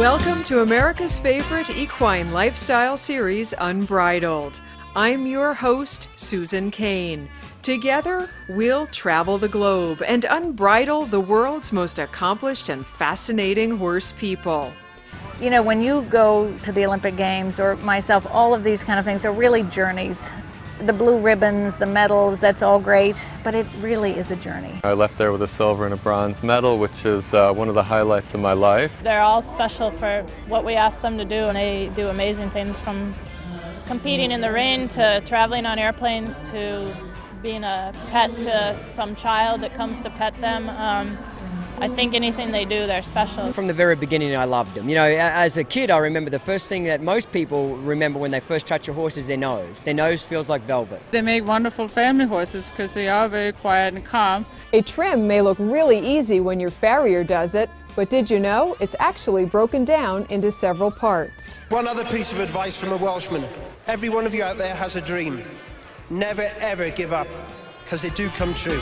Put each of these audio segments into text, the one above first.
Welcome to America's favorite equine lifestyle series, Unbridled. I'm your host, Susan Kayne. Together, we'll travel the globe and unbridle the world's most accomplished and fascinating horse people. You know, when you go to the Olympic Games, or myself, all of these kind of things are really journeys. The blue ribbons, the medals, that's all great, but it really is a journey. I left there with a silver and a bronze medal, which is one of the highlights of my life. They're all special for what we ask them to do, and they do amazing things, from competing in the ring to traveling on airplanes to being a pet to some child that comes to pet them. I think anything they do, they're special. From the very beginning, I loved them. You know, as a kid, I remember the first thing that most people remember when they first touch a horse is their nose. Their nose feels like velvet. They make wonderful family horses because they are very quiet and calm. A trim may look really easy when your farrier does it, but did you know it's actually broken down into several parts? One other piece of advice from a Welshman. Every one of you out there has a dream. Never ever give up, because they do come true.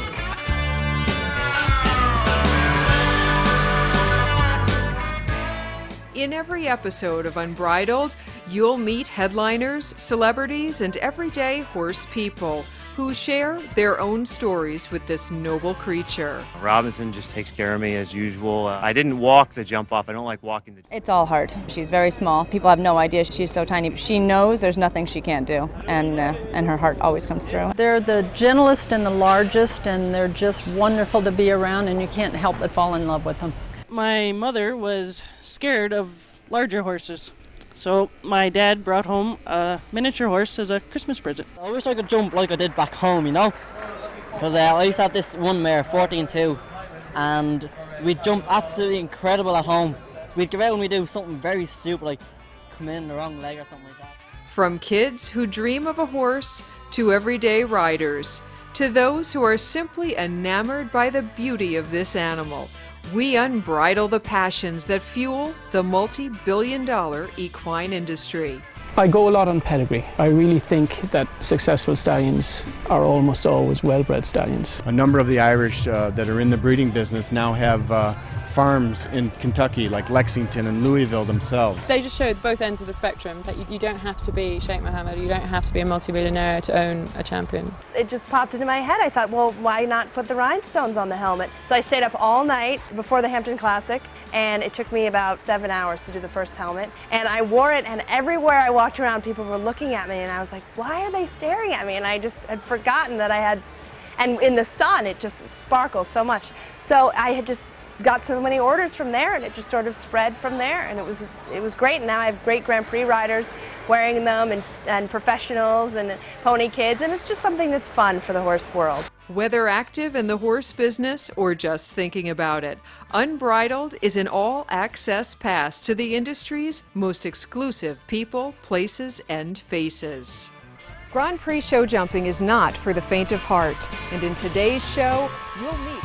In every episode of Unbridled, you'll meet headliners, celebrities, and everyday horse people who share their own stories with this noble creature. Robinson just takes care of me as usual. I didn't walk the jump off. I don't like walking the... It's all heart. She's very small. People have no idea she's so tiny. She knows there's nothing she can't do, and her heart always comes through. They're the gentlest and the largest, and they're just wonderful to be around, and you can't help but fall in love with them. My mother was scared of larger horses, so my dad brought home a miniature horse as a Christmas present. I wish I could jump like I did back home, you know, because I used to have this one mare, 14-2, and we'd jump absolutely incredible at home. We'd go out and we'd do something very stupid, like come in the wrong leg or something like that. From kids who dream of a horse to everyday riders, to those who are simply enamored by the beauty of this animal, we unbridle the passions that fuel the multi-billion-dollar equine industry. I go a lot on pedigree. I really think that successful stallions are almost always well-bred stallions. A number of the Irish that are in the breeding business now have farms in Kentucky, like Lexington and Louisville themselves. They just showed both ends of the spectrum, that you don't have to be Sheikh Mohammed, you don't have to be a multi-billionaire to own a champion. It just popped into my head. I thought, well, why not put the rhinestones on the helmet? So I stayed up all night before the Hampton Classic, and it took me about 7 hours to do the first helmet. And I wore it, and everywhere I walked around, people were looking at me, and I was like, why are they staring at me? And I just had forgotten that I had, and in the sun, it just sparkles so much. So I had just got so many orders from there, and it just sort of spread from there, and it was great. And now I have great Grand Prix riders wearing them, and professionals and pony kids, and it's just something that's fun for the horse world. Whether active in the horse business or just thinking about it, Unbridled is an all-access pass to the industry's most exclusive people, places, and faces. Grand Prix show jumping is not for the faint of heart, and in today's show, you'll meet